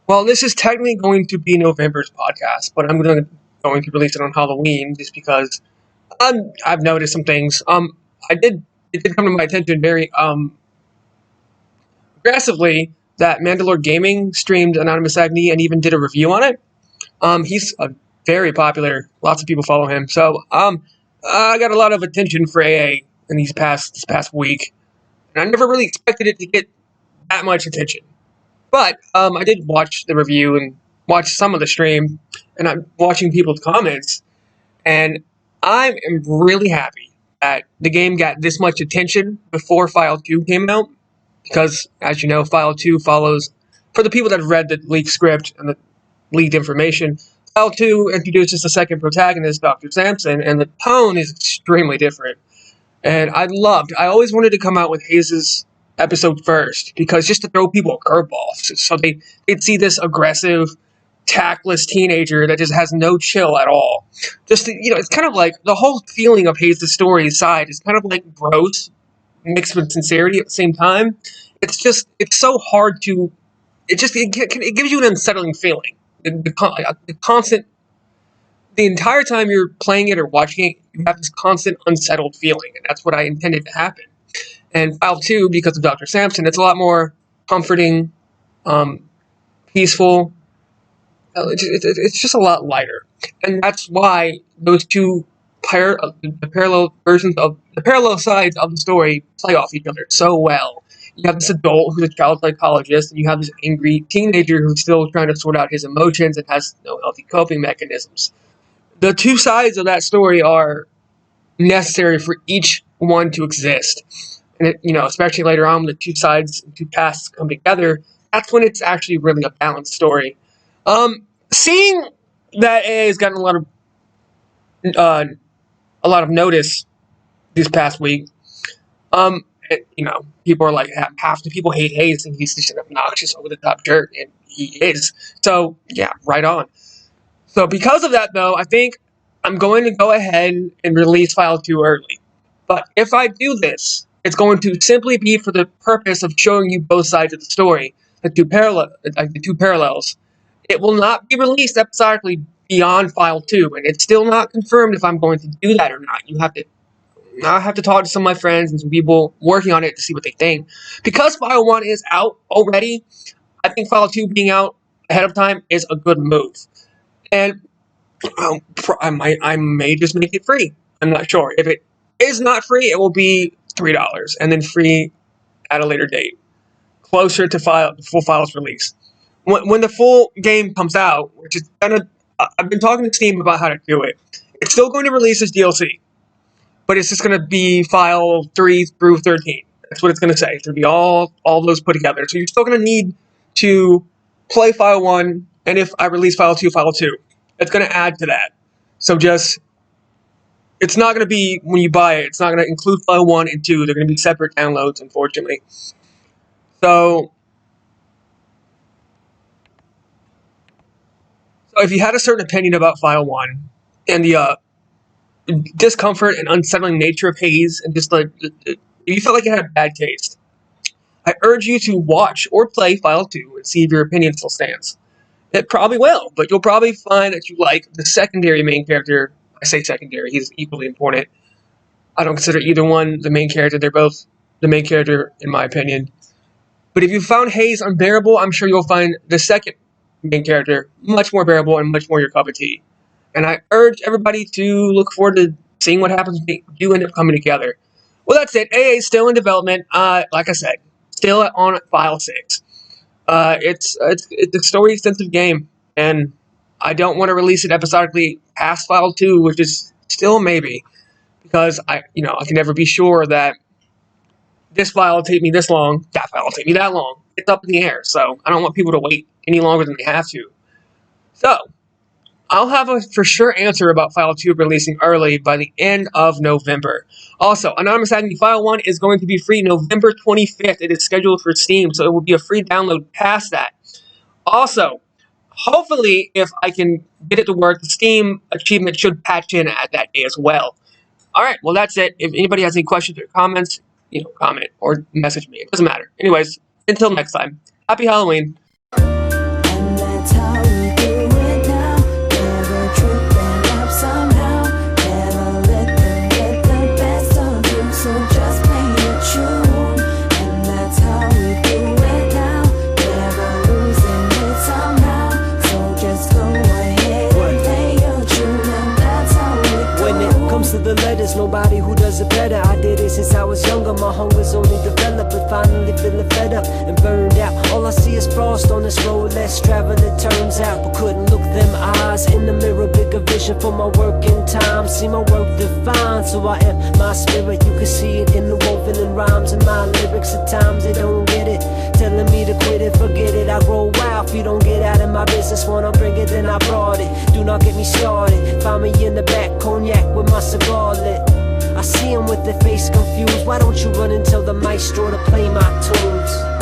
Well, this is technically going to be November's podcast, but I'm going to release it on Halloween just because I've noticed some things. I did it did come to my attention very aggressively that Mandalore Gaming streamed Anonymous Agony and even did a review on it. He's very popular. Lots of people follow him. So I got a lot of attention for AA in this past week, and I never really expected it to get that much attention. But I did watch the review and watch some of the stream, and I'm watching people's comments, and I am really happy that the game got this much attention before File 2 came out, because, as you know, File 2 follows, for the people that have read the leaked script and the leaked information, File 2 introduces the second protagonist, Dr. Sampson, and the tone is extremely different. And I always wanted to come out with Hayes' episode first, because just to throw people curveballs, so they'd see this aggressive, tactless teenager that just has no chill at all. It's kind of like the whole feeling of Hayes' story side is kind of like gross, mixed with sincerity at the same time. It's so hard to, it gives you an unsettling feeling. The entire time you're playing it or watching it, you have this constant unsettled feeling, and that's what I intended to happen. And File 2, because of Dr. Sampson, it's a lot more comforting, peaceful. It's just a lot lighter. And that's why those the parallel sides of the story play off each other so well. You have this adult who's a child psychologist, and you have this angry teenager who's still trying to sort out his emotions and has no healthy coping mechanisms. The two sides of that story are necessary for each one to exist. And especially later on when the two pasts come together, that's when it's actually really a balanced story. Seeing that AA has gotten a lot of notice this past week, people are like, half the people hate Hayes and he's just an obnoxious, over the top jerk, and he is. So yeah, right on. So because of that, though, I think I'm going to go ahead and release File 2 early. But if I do this, it's going to simply be for the purpose of showing you both sides of the story, the two parallels. It will not be released episodically beyond File 2, and it's still not confirmed if I'm going to do that or not. I have to talk to some of my friends and some people working on it to see what they think. Because File 1 is out already, I think File 2 being out ahead of time is a good move. And I may just make it free. I'm not sure. If it is not free, it will be $3, and then free at a later date, closer to full file's release. When the full game comes out, which is I've been talking to Steam about how to do it. It's still going to release as DLC, but it's just going to be File 3 through 13. That's what it's going to say. It's going to be all those put together. So you're still going to need to play File 1, and if I release File 2, it's going to add to that. So it's not going to be, when you buy it, it's not going to include File 1 and 2. They're going to be separate downloads, unfortunately. So if you had a certain opinion about File 1 and the discomfort and unsettling nature of Hayes, and just if you felt like it had bad taste, I urge you to watch or play File 2 and see if your opinion still stands. It probably will, but you'll probably find that you like the secondary main character. I say secondary, he's equally important. I don't consider either one the main character. They're both the main character, in my opinion. But if you found Hayes unbearable, I'm sure you'll find the second main character much more bearable and much more your cup of tea. And I urge everybody to look forward to seeing what happens when you end up coming together. Well, that's it. AA is still in development. Like I said, still on File 6. It's a story-extensive game, and I don't want to release it episodically past File 2, which is still maybe, because I can never be sure that this file will take me this long, that file will take me that long. It's up in the air, so I don't want people to wait any longer than they have to. So I'll have a for sure answer about File 2 releasing early by the end of November. Also, Anonymous Agony File 1 is going to be free November 25th. It is scheduled for Steam, so it will be a free download past that. Also, hopefully, if I can get it to work, the Steam achievement should patch in at that day as well. Alright, well that's it. If anybody has any questions or comments, comment or message me. It doesn't matter. Anyways, until next time, happy Halloween. feeling fed up and burned out. All I see is frost on this road, less travel it turns out. But couldn't look them eyes in the mirror, bigger vision for my working time. See my work defined, so I am my spirit. You can see it in the woven in rhymes and my lyrics. At times they don't get it, telling me to quit it, forget it. I grow wild if you don't get out of my business. Wanna bring it, then I brought it. Do not get me started. Find me in the back, cognac with my cigar lit. I see 'em with their face confused. Why don't you run and tell the maestro to play my tunes?